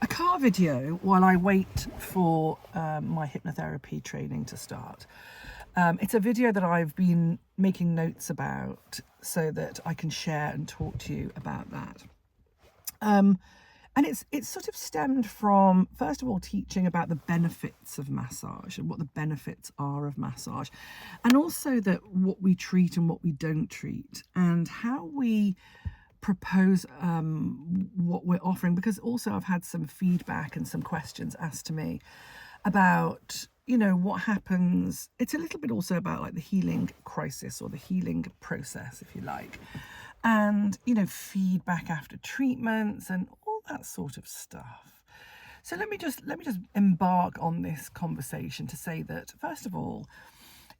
a car video while I wait for my hypnotherapy training to start. It's a video that I've been making notes about so that I can share and talk to you about that. And it's sort of stemmed from, first of all, teaching about the benefits of massage and what the benefits are of massage, and also that what we treat and what we don't treat, and how we propose what we're offering. Because also I've had some feedback and some questions asked to me about, you know, what happens. It's a little bit also about like the healing crisis or the healing process, if you like, and, you know, feedback after treatments and all that sort of stuff. So let me just embark on this conversation to say that, first of all,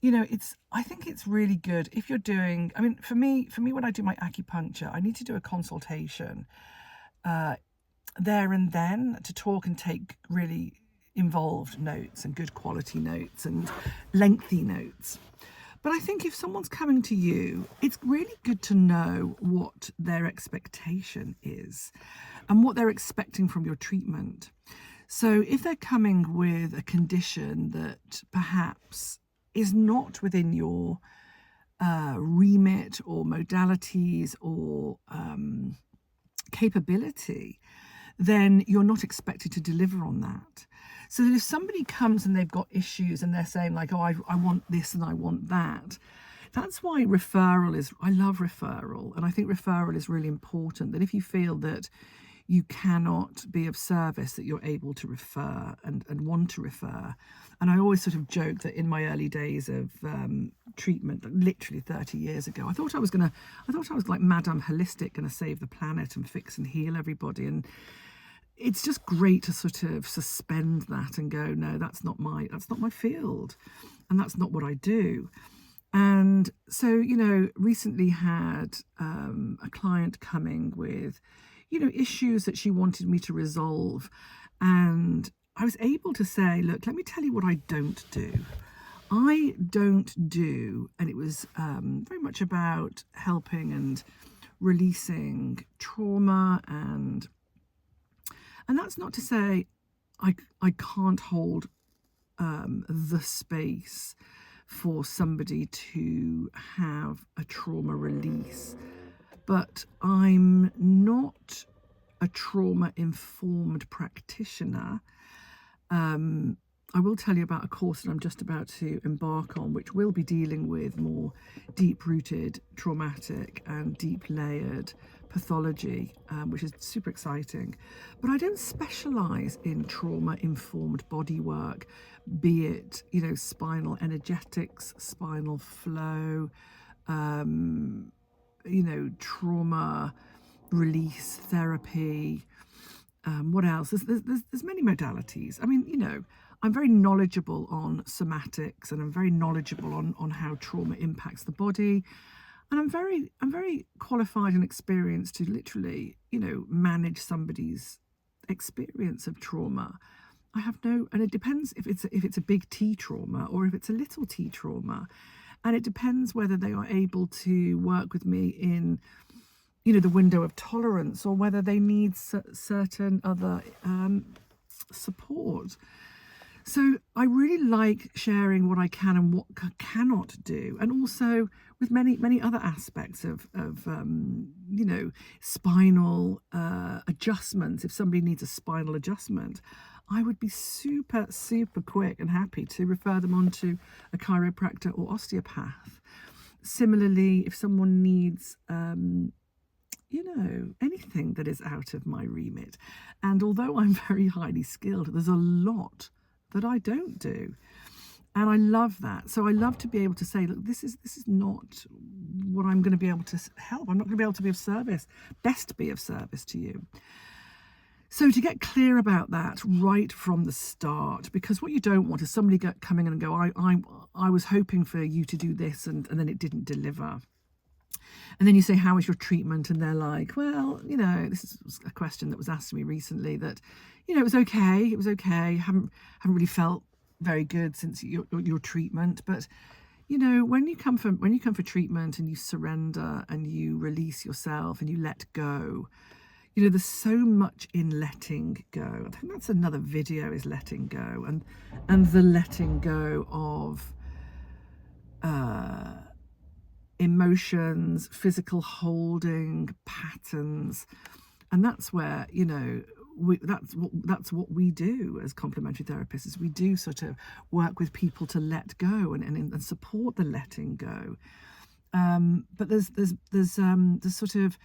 you know, I think it's really good if you're doing, I mean, for me, when I do my acupuncture, I need to do a consultation there and then to talk and take really involved notes and good quality notes and lengthy notes. But I think if someone's coming to you, it's really good to know what their expectation is and what they're expecting from your treatment. So if they're coming with a condition that perhaps is not within your remit or modalities or capability, then you're not expected to deliver on that. So that if somebody comes and they've got issues and they're saying like, oh, I want this and I want that, that's why I love referral. And I think referral is really important, that if you feel that you cannot be of service, that you're able to refer and want to refer. And I always sort of joke that in my early days of treatment, literally 30 years ago, I thought I was like Madame Holistic, going to save the planet and fix and heal everybody. And it's just great to sort of suspend that and go, no, that's not my field, and that's not what I do. And so, you know, recently had a client coming with, you know, issues that she wanted me to resolve. And I was able to say, look, let me tell you what I don't do. I don't do, and it was very much about helping and releasing trauma, and that's not to say I can't hold the space for somebody to have a trauma release. But I'm not a trauma-informed practitioner. I will tell you about a course that I'm just about to embark on, which will be dealing with more deep-rooted, traumatic and deep-layered pathology, which is super exciting. But I don't specialise in trauma-informed body work, be it, you know, spinal energetics, spinal flow, you know, trauma release therapy. What else? There's many modalities. I mean, you know, I'm very knowledgeable on somatics, and I'm very knowledgeable on how trauma impacts the body, and I'm very qualified and experienced to literally, you know, manage somebody's experience of trauma. And it depends if it's a big T trauma or if it's a little T trauma. And it depends whether they are able to work with me in, you know, the window of tolerance, or whether they need certain other support. So I really like sharing what I can and what I cannot do, and also with many other aspects of you know, spinal adjustments. If somebody needs a spinal adjustment, I would be super quick and happy to refer them on to a chiropractor or osteopath. Similarly, if someone needs you know, anything that is out of my remit, and although I'm very highly skilled, there's a lot that I don't do, and I love that. So I love to be able to say, look, this is not what I'm going to be able to help. I'm not going to be able to be of service, best be of service to you. So to get clear about that right from the start, because what you don't want is somebody coming in and go, I was hoping for you to do this, and then it didn't deliver. And then you say, how was your treatment? And they're like, well, you know, this is a question that was asked to me recently, that, you know, it was okay. Haven't really felt very good since your treatment. But, you know, when you come for treatment and you surrender and you release yourself and you let go, You know, there's so much in letting go. I think that's another video, is letting go, and the letting go of emotions, physical holding patterns. And that's where, you know, that's what we do as complementary therapists, is we do sort of work with people to let go and support the letting go. But there's sort of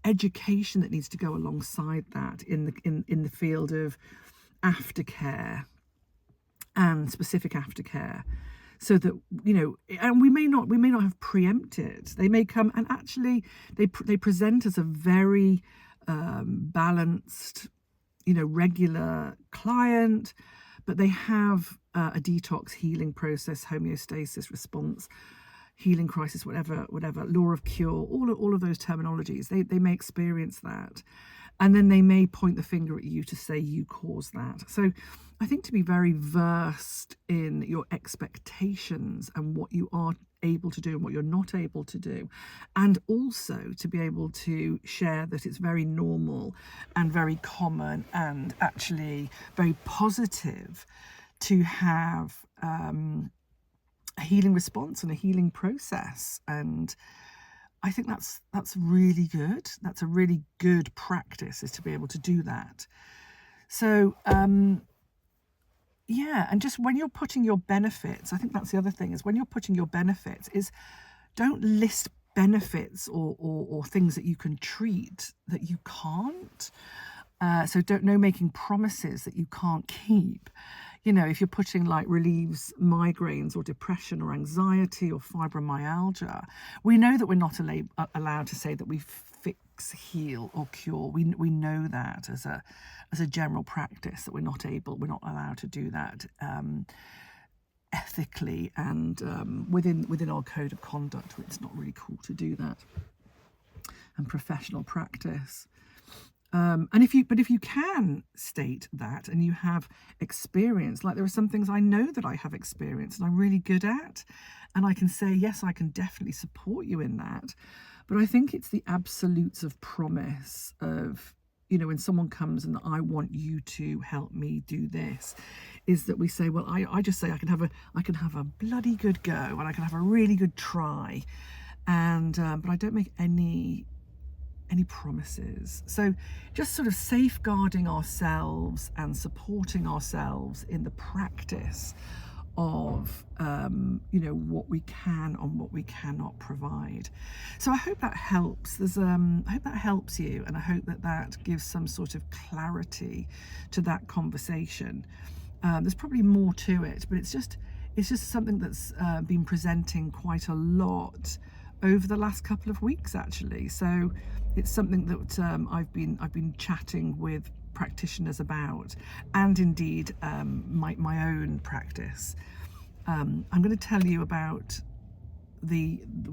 education that needs to go alongside that in the field of aftercare and specific aftercare, so that, you know, and we may not have preempted. They may come and actually they present as a very balanced, you know, regular client, but they have a detox, healing process, homeostasis response, healing crisis, whatever, law of cure, all of those terminologies. They may experience that, and then they may point the finger at you to say you caused that. So I think to be very versed in your expectations and what you are able to do and what you're not able to do, and also to be able to share that it's very normal and very common and actually very positive to have a healing response and a healing process. And I think that's really good. That's a really good practice, is to be able to do that. So yeah, and just when you're putting your benefits, I think that's the other thing, is when you're putting your benefits, is don't list benefits or things that you can treat that you can't. So no making promises that you can't keep. You know, if you're putting like relieves migraines or depression or anxiety or fibromyalgia, we know that we're not allowed to say that we fix, heal or cure. We know that as a general practice, that we're not allowed to do that ethically, and within our code of conduct, it's not really cool to do that, and professional practice. And if you can state that, and you have experience, like there are some things I know that I have experience and I'm really good at, and I can say, yes, I can definitely support you in that. But I think it's the absolutes of promise of, you know, when someone comes and I want you to help me do this, is that we say, well, I just say I can have a bloody good go, and I can have a really good try, and but I don't make any promises. So just sort of safeguarding ourselves and supporting ourselves in the practice of you know, what we can and what we cannot provide. So I hope that helps. I hope that helps you, and I hope that gives some sort of clarity to that conversation. There's probably more to it, but it's just something that's been presenting quite a lot over the last couple of weeks, actually. So it's something that I've been chatting with practitioners about, and indeed my own practice. I'm going to tell you about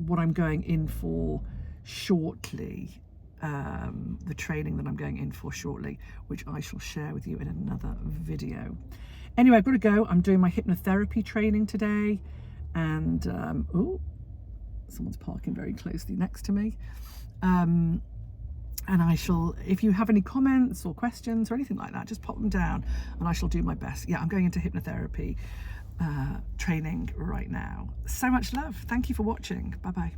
what I'm going in for shortly, the training that I'm going in for shortly, which I shall share with you in another video. Anyway, I've got to go. I'm doing my hypnotherapy training today, and oh, someone's parking very closely next to me. And I shall, if you have any comments or questions or anything like that, just pop them down and I shall do my best. Yeah, I'm going into hypnotherapy training right now. So much love. Thank you for watching. Bye-bye.